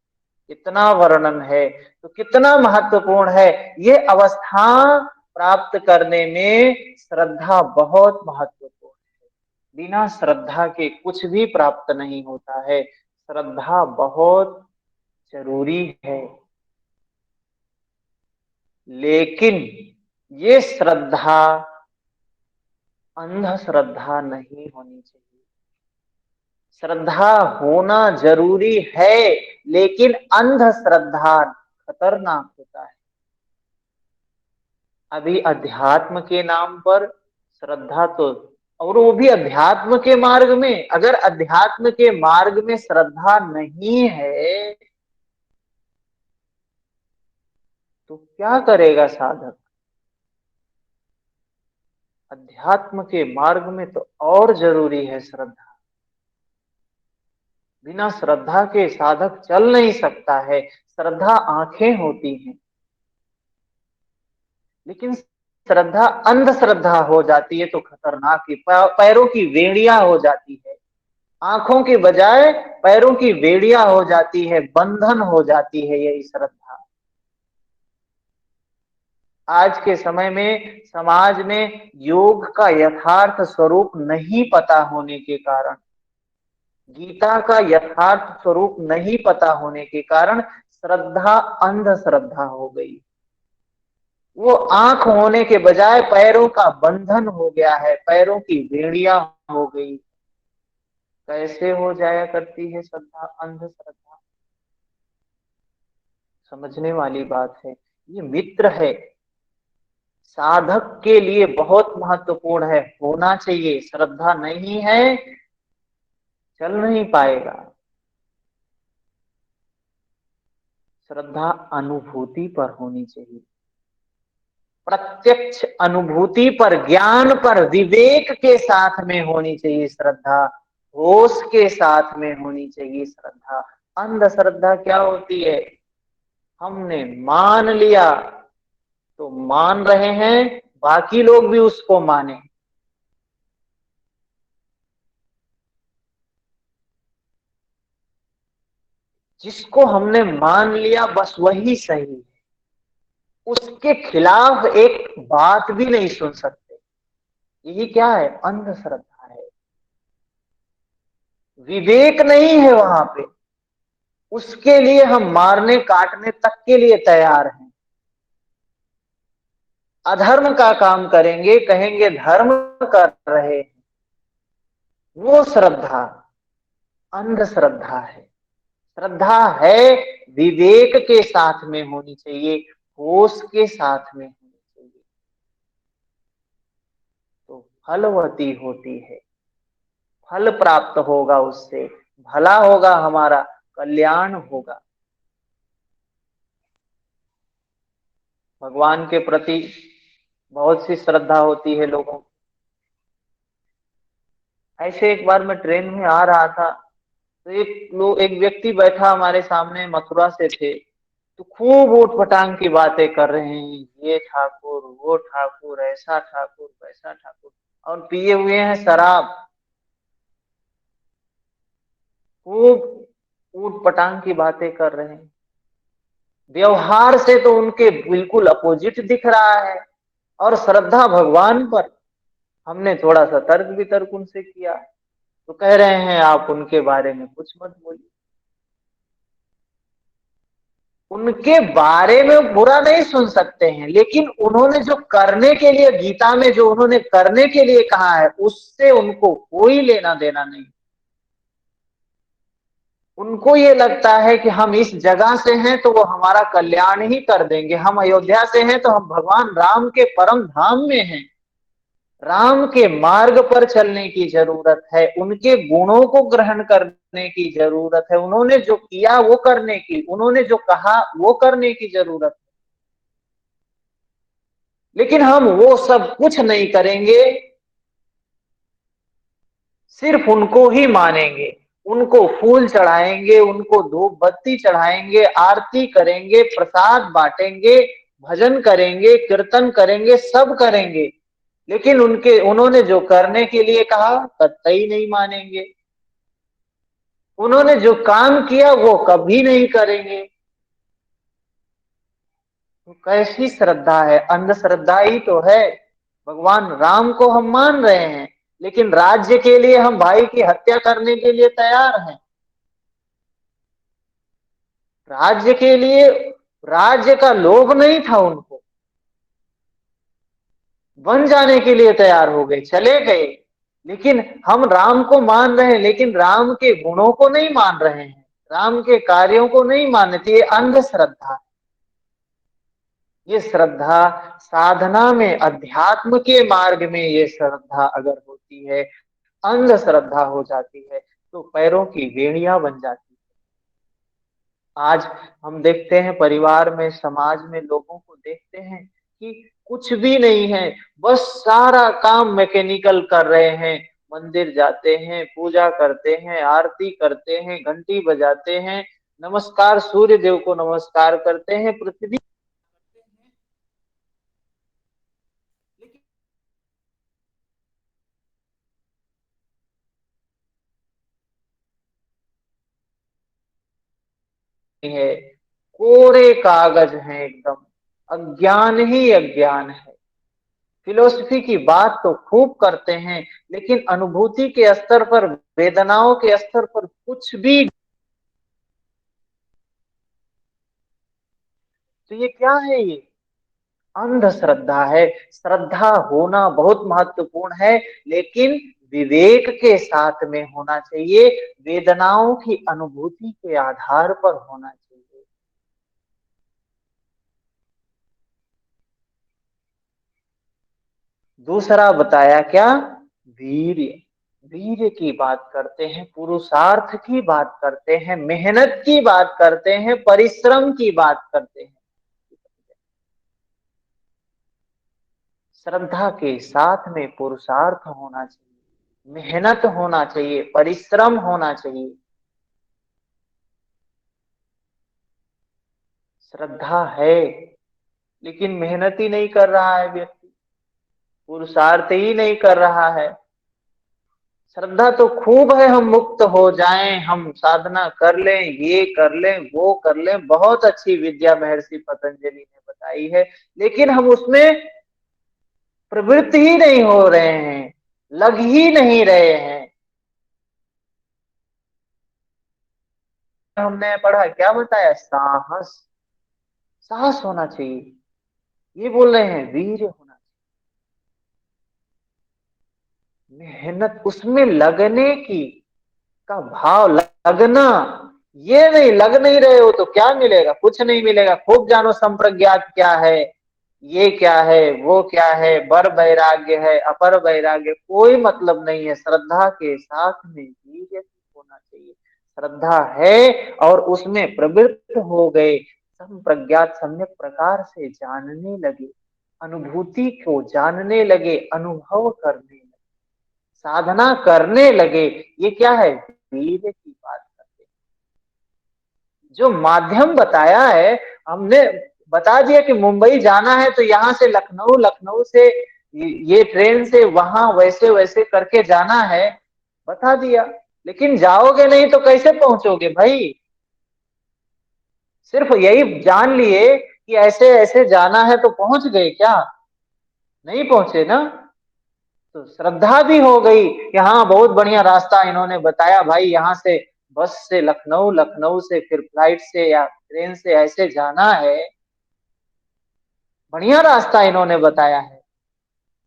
कितना वर्णन है, तो कितना महत्वपूर्ण है। ये अवस्था प्राप्त करने में श्रद्धा बहुत महत्वपूर्ण है। बिना श्रद्धा के कुछ भी प्राप्त नहीं होता है। श्रद्धा बहुत जरूरी है, लेकिन ये श्रद्धा अंधश्रद्धा नहीं होनी चाहिए। श्रद्धा होना जरूरी है, लेकिन अंधश्रद्धा खतरनाक होता है। अभी अध्यात्म के नाम पर श्रद्धा तो, और वो भी अध्यात्म के मार्ग में, अगर अध्यात्म के मार्ग में श्रद्धा नहीं है तो क्या करेगा साधक? अध्यात्म के मार्ग में तो और जरूरी है श्रद्धा। बिना श्रद्धा के साधक चल नहीं सकता है। श्रद्धा आंखें होती हैं, लेकिन श्रद्धा अंधश्रद्धा हो जाती है तो खतरनाक ही, पैरों की बेड़ियां हो जाती है। आंखों के बजाय पैरों की बेड़ियां हो जाती है, बंधन हो जाती है यही श्रद्धा। आज के समय में समाज में योग का यथार्थ स्वरूप नहीं पता होने के कारण, गीता का यथार्थ स्वरूप नहीं पता होने के कारण श्रद्धा अंधश्रद्धा हो गई। वो आंख होने के बजाय पैरों का बंधन हो गया है, पैरों की बेड़ियां हो गई। कैसे हो जाया करती है श्रद्धा अंधश्रद्धा? समझने वाली बात है। ये मित्र है, साधक के लिए बहुत महत्वपूर्ण है, होना चाहिए। श्रद्धा नहीं है, चल नहीं पाएगा। श्रद्धा अनुभूति पर होनी चाहिए, प्रत्यक्ष अनुभूति पर, ज्ञान पर, विवेक के साथ में होनी चाहिए श्रद्धा, होश के साथ में होनी चाहिए श्रद्धा। अंधश्रद्धा क्या होती है? हमने मान लिया तो मान रहे हैं, बाकी लोग भी उसको माने। जिसको हमने मान लिया बस वही सही है, उसके खिलाफ एक बात भी नहीं सुन सकते। यही क्या है? अंधश्रद्धा है। विवेक नहीं है वहां पे, उसके लिए हम मारने काटने तक के लिए तैयार हैं। अधर्म का काम करेंगे, कहेंगे धर्म कर रहे हैं। वो श्रद्धा अंधश्रद्धा है। श्रद्धा है, विवेक के साथ में होनी चाहिए, होश के साथ में होनी चाहिए, तो फलवती होती है। फल प्राप्त होगा उससे, भला होगा, हमारा कल्याण होगा। भगवान के प्रति बहुत सी श्रद्धा होती है लोगों को। ऐसे एक बार मैं ट्रेन में आ रहा था, तो एक व्यक्ति बैठा हमारे सामने, मथुरा से थे। तो खूब ऊट पटांग की बातें कर रहे हैं, ये ठाकुर, वो ठाकुर, ऐसा ठाकुर, वैसा ठाकुर, और पिए हुए हैं शराब। खूब ऊट पटांग की बातें कर रहे हैं। व्यवहार से तो उनके बिल्कुल अपोजिट दिख रहा है। और श्रद्धा भगवान पर, हमने थोड़ा सा तर्क वितर्क उनसे किया, तो कह रहे हैं आप उनके बारे में कुछ मत बोलिए। उनके बारे में बुरा नहीं सुन सकते हैं, लेकिन उन्होंने जो करने के लिए, गीता में जो उन्होंने करने के लिए कहा है, उससे उनको कोई लेना देना नहीं। उनको ये लगता है कि हम इस जगह से हैं तो वो हमारा कल्याण ही कर देंगे, हम अयोध्या से हैं तो हम भगवान राम के परम धाम में हैं। राम के मार्ग पर चलने की जरूरत है, उनके गुणों को ग्रहण करने की जरूरत है, उन्होंने जो किया वो करने की, उन्होंने जो कहा वो करने की जरूरत है। लेकिन हम वो सब कुछ नहीं करेंगे, सिर्फ उनको ही मानेंगे, उनको फूल चढ़ाएंगे, उनको धूप बत्ती चढ़ाएंगे, आरती करेंगे, प्रसाद बांटेंगे, भजन करेंगे, कीर्तन करेंगे, सब करेंगे। लेकिन उन्होंने जो करने के लिए कहा कतई नहीं मानेंगे, उन्होंने जो काम किया वो कभी नहीं करेंगे। तो कैसी श्रद्धा है? अंधश्रद्धा ही तो है। भगवान राम को हम मान रहे हैं, लेकिन राज्य के लिए हम भाई की हत्या करने के लिए तैयार हैं। राज्य के लिए, राज्य का लोभ नहीं था उनको, बन जाने के लिए तैयार हो गए, चले गए। लेकिन हम राम को मान रहे हैं, लेकिन राम के गुणों को नहीं मान रहे हैं, राम के कार्यों को नहीं मानते, तो ये अंधश्रद्धा। ये श्रद्धा साधना में, अध्यात्म के मार्ग में ये श्रद्धा अगर होती है, अंधश्रद्धा हो जाती है, तो पैरों की बेड़ियां बन जाती है। आज हम देखते हैं परिवार में, समाज में लोगों को देखते हैं कि कुछ भी नहीं है, बस सारा काम मैकेनिकल कर रहे हैं। मंदिर जाते हैं, पूजा करते हैं, आरती करते हैं, घंटी बजाते हैं, नमस्कार सूर्य देव को नमस्कार करते हैं, पृथ्वी करते हैं, लेकिन है, कोरे कागज है एकदम, अज्ञान ही अज्ञान है। फिलोसफी की बात तो खूब करते हैं, लेकिन अनुभूति के स्तर पर, वेदनाओं के स्तर पर कुछ भी। तो ये क्या है? ये अंधश्रद्धा है। श्रद्धा होना बहुत महत्वपूर्ण है, लेकिन विवेक के साथ में होना चाहिए, वेदनाओं की अनुभूति के आधार पर होना चाहिए। दूसरा बताया क्या? वीर्य। वीर्य की बात करते हैं, पुरुषार्थ की बात करते हैं, मेहनत की बात करते हैं, परिश्रम की बात करते हैं। श्रद्धा के साथ में पुरुषार्थ होना चाहिए, मेहनत होना चाहिए, परिश्रम होना चाहिए। श्रद्धा है, लेकिन मेहनत ही नहीं कर रहा है व्यक्ति, पुरुषार्थ ही नहीं कर रहा है। श्रद्धा तो खूब है, हम मुक्त हो जाएं, हम साधना कर लें, ये कर लें, वो कर लें, बहुत अच्छी विद्या महर्षि पतंजलि ने बताई है, लेकिन हम उसमें प्रवृत्त ही नहीं हो रहे हैं, लग ही नहीं रहे हैं। हमने पढ़ा क्या बताया? साहस। साहस होना चाहिए, ये बोल रहे हैं, वीर होना चाहिए, मेहनत उसमें लगने की, का भाव, लगना। ये नहीं, लग नहीं रहे हो तो क्या मिलेगा? कुछ नहीं मिलेगा। खूब जानो संप्रज्ञात क्या है, ये क्या है, वो क्या है, बर वैराग्य है, अपर वैराग्य, कोई मतलब नहीं है। श्रद्धा के साथ में वीर्य होना चाहिए। श्रद्धा है और उसमें प्रवृत्त हो गए, संप्रज्ञात सम्यक प्रकार से जानने लगे, अनुभूति को जानने लगे, अनुभव करने लगे, साधना करने लगे। ये क्या है? वीर्य की बात करते हैं। जो माध्यम बताया है, हमने बता दिया कि मुंबई जाना है तो यहां से लखनऊ, लखनऊ से ये ट्रेन से वहां, वैसे वैसे करके जाना है, बता दिया। लेकिन जाओगे नहीं तो कैसे पहुंचोगे भाई? सिर्फ यही जान लिए कि ऐसे ऐसे जाना है तो पहुंच गए क्या? नहीं पहुंचे ना। तो श्रद्धा भी हो गई कि हाँ, बहुत बढ़िया रास्ता इन्होंने बताया भाई, यहाँ से बस से लखनऊ, लखनऊ से फिर फ्लाइट से या ट्रेन से ऐसे जाना है, बढ़िया रास्ता इन्होंने बताया है।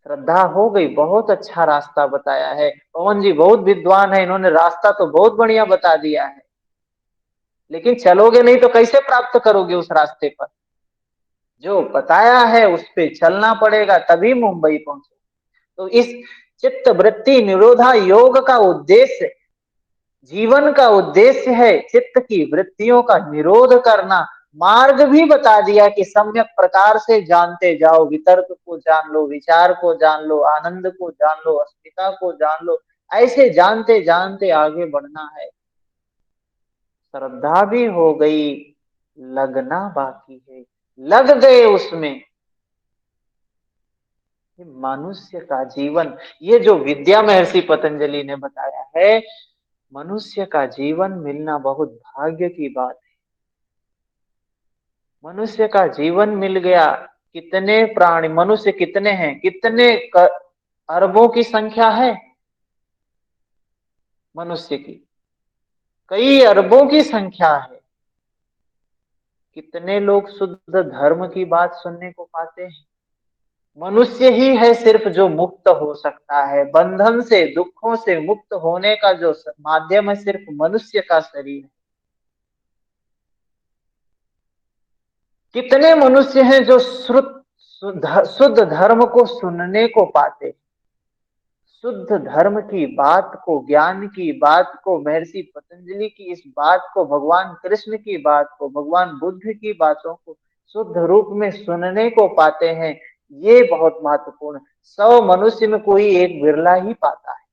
श्रद्धा हो गई, बहुत अच्छा रास्ता बताया है, पवन जी बहुत विद्वान है, इन्होंने रास्ता तो बहुत बढ़िया बता दिया है। लेकिन चलोगे नहीं तो कैसे प्राप्त करोगे उस रास्ते पर? जो बताया है उस पे चलना पड़ेगा, तभी मुंबई पहुंचो। तो इस चित्त वृत्ति निरोधा योग का उद्देश्य, जीवन का उद्देश्य है चित्त की वृत्तियों का निरोध करना। मार्ग भी बता दिया कि सम्यक प्रकार से जानते जाओ, वितर्क को जान लो, विचार को जान लो, आनंद को जान लो, अस्मिता को जान लो, ऐसे जानते जानते आगे बढ़ना है। श्रद्धा भी हो गई, लगना बाकी है, लग गए उसमें। मनुष्य का जीवन, ये जो विद्या महर्षि पतंजलि ने बताया है, मनुष्य का जीवन मिलना बहुत भाग्य की बात है। मनुष्य का जीवन मिल गया। कितने प्राणी, मनुष्य कितने हैं, कितने अरबों की संख्या है मनुष्य की, कई अरबों की संख्या है। कितने लोग शुद्ध धर्म की बात सुनने को पाते हैं? मनुष्य ही है सिर्फ जो मुक्त हो सकता है बंधन से, दुखों से मुक्त होने का जो माध्यम है सिर्फ मनुष्य का शरीर है। कितने मनुष्य हैं जो शुद्ध धर्म को सुनने को पाते, शुद्ध धर्म की बात को, ज्ञान की बात को, महर्षि पतंजलि की इस बात को, भगवान कृष्ण की बात को, भगवान बुद्ध की बातों को शुद्ध रूप में सुनने को पाते हैं। ये बहुत महत्वपूर्ण है। 100 मनुष्य में कोई एक बिरला ही पाता है।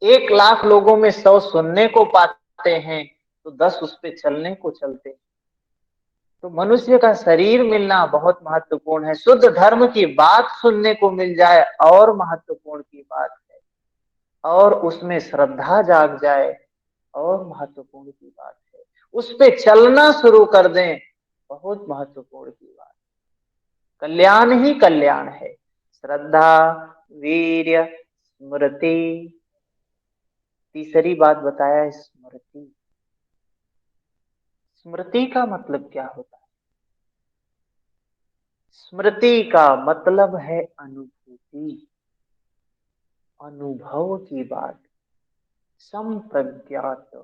1 लाख लोगों में 100 सुनने को पाते हैं, तो 10 उस पे चलने को चलते हैं। तो मनुष्य का शरीर मिलना बहुत महत्वपूर्ण है। शुद्ध धर्म की बात सुनने को मिल जाए और महत्वपूर्ण की बात है, और उसमें श्रद्धा जाग जाए और महत्वपूर्ण की बात है। उस पे चलना शुरू कर दें, बहुत महत्वपूर्ण की बात। कल्याण ही कल्याण है। श्रद्धा, वीर्य, स्मृति। तीसरी बात बताया स्मृति। स्मृति का मतलब क्या होता है? स्मृति का मतलब है अनुभूति, अनुभव की बात, संप्रज्ञात।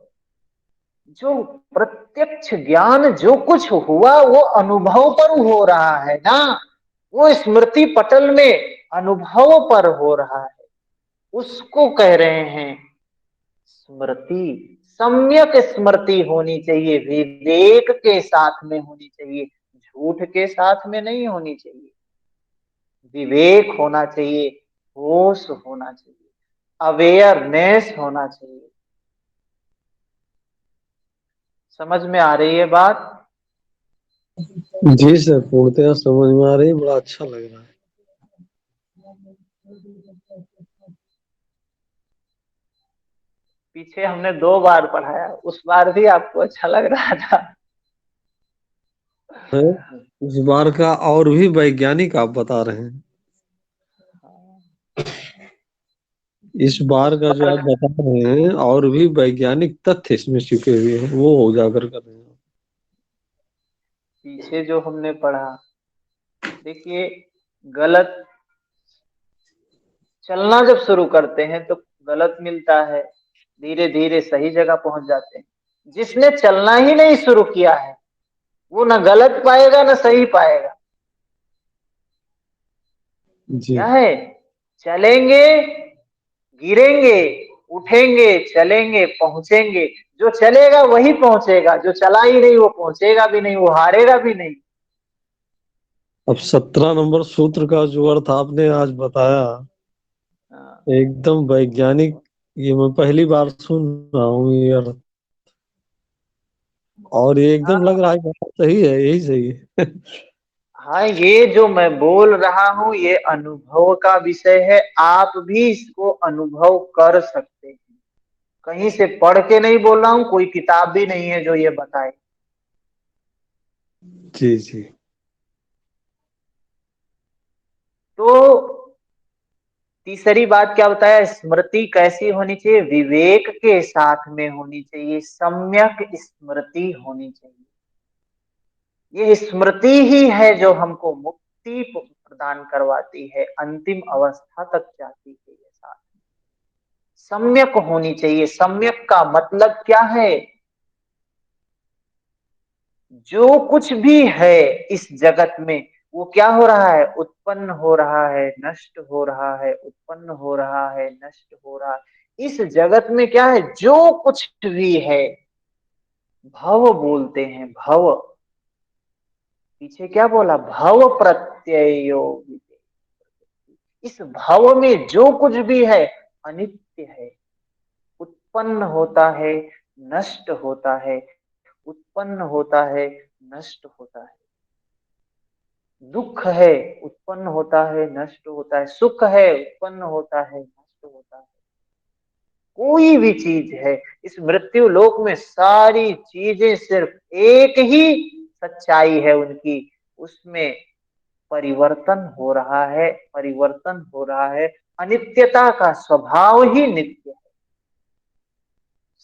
जो प्रत्यक्ष ज्ञान, जो कुछ हुआ वो अनुभव पर हो रहा है ना, वो स्मृति पटल में अनुभव पर हो रहा है, उसको कह रहे हैं स्मृति। सम्यक स्मृति होनी चाहिए, विवेक के साथ में होनी चाहिए, झूठ के साथ में नहीं होनी चाहिए। विवेक होना चाहिए, होश होना चाहिए, अवेयरनेस होना चाहिए। समझ में आ रही है बात? जी सर, पूर्णतः समझ में आ रही है, बड़ा अच्छा लग रहा है। पीछे हमने 2 बार पढ़ाया, उस बार भी आपको अच्छा लग रहा था। है, इस बार का और भी वैज्ञानिक आप बता रहे हैं। इस बार उस का जो बार आप बता रहे हैं और भी वैज्ञानिक तथ्य इसमें छिपे हुए हैं, वो उजागर कर रहे हैं। पीछे जो हमने पढ़ा, देखिए, गलत चलना जब शुरू करते हैं तो गलत मिलता है, धीरे धीरे सही जगह पहुंच जाते हैं। जिसने चलना ही नहीं शुरू किया है वो ना गलत पाएगा ना सही पाएगा। जी। क्या है? चलेंगे, गिरेंगे, उठेंगे, चलेंगे, पहुंचेंगे। जो चलेगा वही पहुंचेगा, जो चला ही नहीं वो पहुंचेगा भी नहीं, वो हारेगा भी नहीं। अब 17 नंबर सूत्र का जो अर्थ आपने आज बताया, हाँ, एकदम वैज्ञानिक। ये मैं पहली बार सुन रहा हूँ ये अर्थ, और ये एकदम लग हाँ, रहा है कि हाँ, सही है, यही सही है। हाँ, ये जो मैं बोल रहा हूं ये अनुभव का विषय है। आप भी इसको अनुभव कर सकते हैं। कहीं से पढ़ के नहीं बोल रहा हूं, कोई किताब भी नहीं है जो ये बताए। जी जी। तो तीसरी बात क्या बताया? स्मृति कैसी होनी चाहिए? विवेक के साथ में होनी चाहिए, सम्यक स्मृति होनी चाहिए। ये स्मृति ही है जो हमको मुक्ति प्रदान करवाती है, अंतिम अवस्था तक जाती है ये साथ। सम्यक होनी चाहिए। सम्यक का मतलब क्या है? जो कुछ भी है इस जगत में वो क्या हो रहा है? उत्पन्न हो रहा है, नष्ट हो रहा है, उत्पन्न हो रहा है, नष्ट हो रहा है। इस जगत में क्या है? जो कुछ भी है भव बोलते हैं, भव। पीछे क्या बोला? भव प्रत्ययो। इस भव में जो कुछ भी है अनित्य है, उत्पन्न होता है, नष्ट होता है, उत्पन्न होता है, नष्ट होता है। दुख है, उत्पन्न होता है, नष्ट होता है। सुख है, उत्पन्न होता है, नष्ट होता है। कोई भी चीज है इस मृत्यु लोक में, सारी चीजें सिर्फ एक ही सच्चाई है उनकी, उसमें परिवर्तन हो रहा है, परिवर्तन हो रहा है। अनित्यता का स्वभाव ही नित्य है।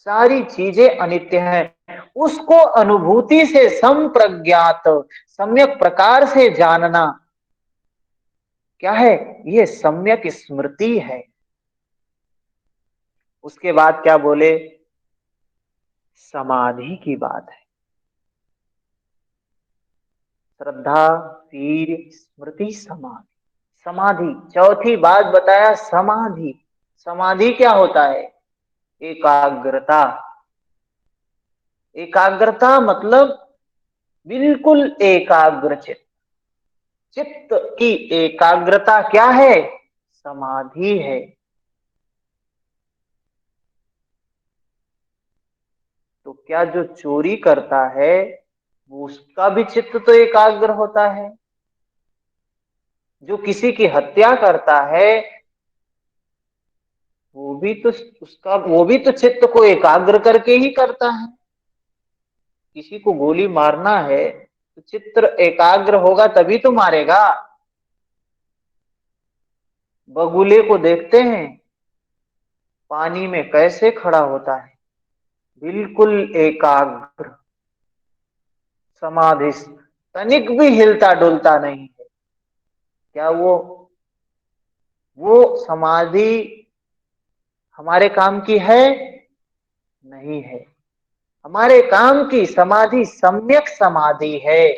सारी चीजें अनित्य हैं। उसको अनुभूति से संप्रज्ञात सम्यक प्रकार से जानना क्या है? ये सम्यक स्मृति है। उसके बाद क्या बोले? समाधि की बात है। श्रद्धा, वीर, स्मृति, समाधि। समाधि, चौथी बात बताया समाधि। समाधि क्या होता है? एकाग्रता। एकाग्रता मतलब बिल्कुल एकाग्र चित्त। चित्त की एकाग्रता क्या है? समाधि है। तो क्या जो चोरी करता है वो उसका भी चित्त तो एकाग्र होता है? जो किसी की हत्या करता है वो भी तो चित्त को एकाग्र करके ही करता है। किसी को गोली मारना है तो चित्त एकाग्र होगा तभी तो मारेगा। बगुले को देखते हैं पानी में कैसे खड़ा होता है, बिल्कुल एकाग्र, समाधिस्थ, तनिक भी हिलता डुलता नहीं है। क्या वो समाधि हमारे काम की है? नहीं है। हमारे काम की समाधि सम्यक समाधि है,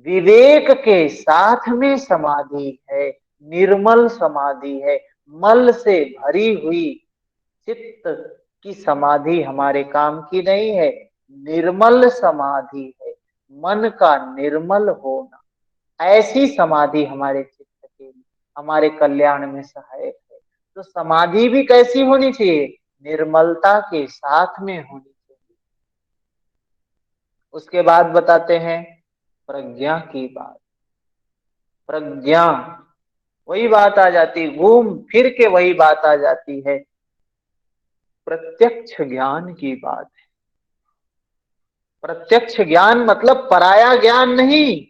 विवेक के साथ में समाधि है, निर्मल समाधि है। मल से भरी हुई चित्त की समाधि हमारे काम की नहीं है, निर्मल समाधि है, मन का निर्मल होना। ऐसी समाधि हमारे चित्त के लिए, हमारे कल्याण में सहायक है। तो समाधि भी कैसी होनी चाहिए? निर्मलता के साथ में होनी चाहिए। उसके बाद बताते हैं प्रज्ञा की बात। प्रज्ञा, वही बात आ जाती, घूम फिर के वही बात आ जाती है, प्रत्यक्ष ज्ञान की बात है। प्रत्यक्ष ज्ञान मतलब पराया ज्ञान नहीं,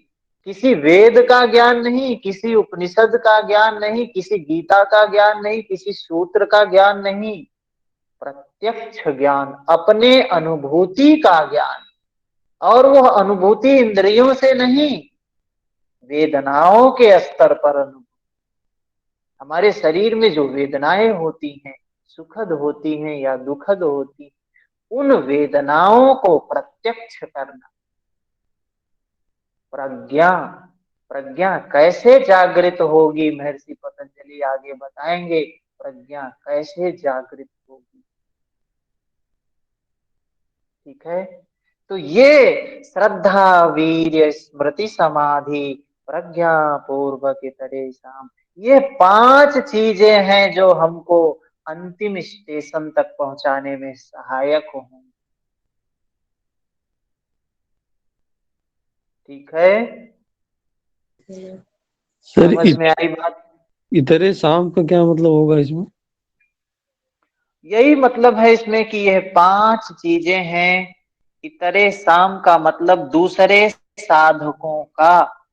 किसी वेद का ज्ञान नहीं, किसी उपनिषद का ज्ञान नहीं, किसी गीता का ज्ञान नहीं, किसी सूत्र का ज्ञान नहीं। प्रत्यक्ष ज्ञान, अपने अनुभूति का ज्ञान। और वह अनुभूति इंद्रियों से नहीं, वेदनाओं के स्तर पर अनुभूति। हमारे शरीर में जो वेदनाएं होती हैं, सुखद होती हैं या दुखद होती हैं, उन वेदनाओं को प्रत्यक्ष करना प्रज्ञा। प्रज्ञा कैसे जागृत होगी, महर्षि पतंजलि आगे बताएंगे। प्रज्ञा कैसे जागृत होगी, ठीक है। तो ये श्रद्धा, वीर्य, स्मृति, समाधि, प्रज्ञा पूर्वक इतरेषाम्, ये पांच चीजें हैं जो हमको अंतिम स्टेशन तक पहुंचाने में सहायक होंगी। ठीक है, सर समझ में आई बात? इतरे शाम का क्या मतलब होगा इसमें? यही मतलब है इसमें कि यह पांच चीजें हैं। इतरे साम का मतलब दूसरे साधकों का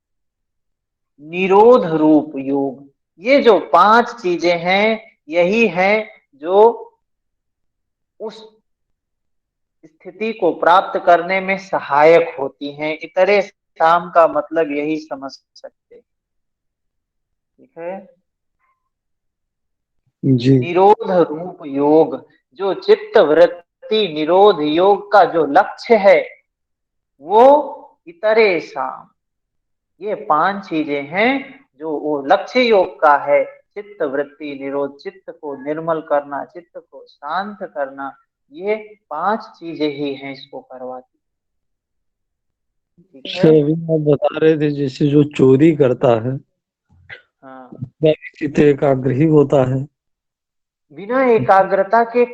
निरोध रूप योग। ये जो पांच चीजें हैं यही हैं जो उस स्थिति को प्राप्त करने में सहायक होती हैं। इतरे साम का मतलब यही समझ सकते हैं, ठीक है। जी। निरोध रूप योग, जो चित्त वृत्ति निरोध योग का जो लक्ष्य है वो इतरे शाम, ये पांच चीजें हैं जो वो लक्ष्य योग का है। चित्त वृत्ति निरोध, चित्त को निर्मल करना, चित्त को शांत करना, ये पांच चीजें ही हैं इसको करवाती, ठीक है। सर अभी आप बता रहे थे जैसे जो चोरी करता है हाँ, वह भी चित्त एकाग्र ही होता है। बिना एकाग्रता के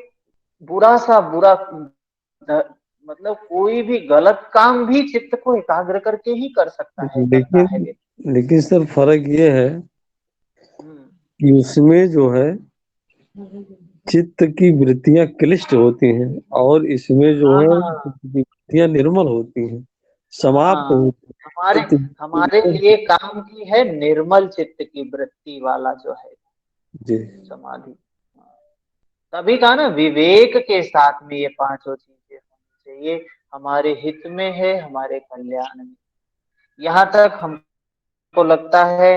बुरा सा बुरा मतलब कोई भी गलत काम भी चित्त को एकाग्र करके ही कर सकता है, करता है लेकिन व्यक्ति। लेकिन सर फर्क ये है हम्म। कि उसमें जो है चित्त की वृत्तियां क्लिष्ट होती हैं और इसमें जो हाँ है हाँ वृत्तियां निर्मल होती हैं, समाप्त हाँ, होती हमारे हैं। हमारे लिए काम की है निर्मल चित्त की वृत्ति वाला जो है जी। समाधि। हाँ, तभी कहा ना विवेक के साथ में ये पांचों चीजें होनी चाहिए। हमारे हित में है, हमारे कल्याण में। यहाँ तक हमको लगता है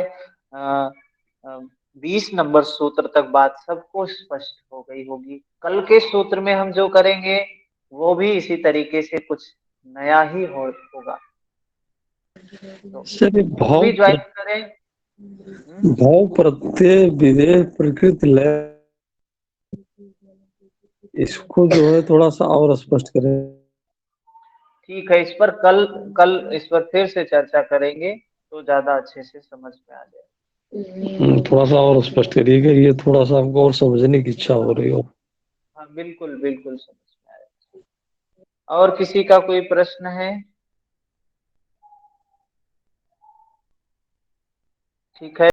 20 नंबर सूत्र तक बात सबको स्पष्ट हो गई होगी। कल के सूत्र में हम जो करेंगे वो भी इसी तरीके से कुछ नया ही होगा। तो सर ये वो भी ज्वाइन करें। भाव प्रत्यय विधेय प्रकृति लय, इसको जो है थोड़ा सा और स्पष्ट करें। ठीक है, इस पर कल कल इस पर फिर से चर्चा करेंगे तो ज्यादा अच्छे से समझ में आ जाएगा। थोड़ा सा और स्पष्ट करिएगा, ये थोड़ा सा हमको और समझने की इच्छा हो रही हो। हाँ बिल्कुल बिल्कुल समझ में आएगा। और किसी का कोई प्रश्न है? ठीक है।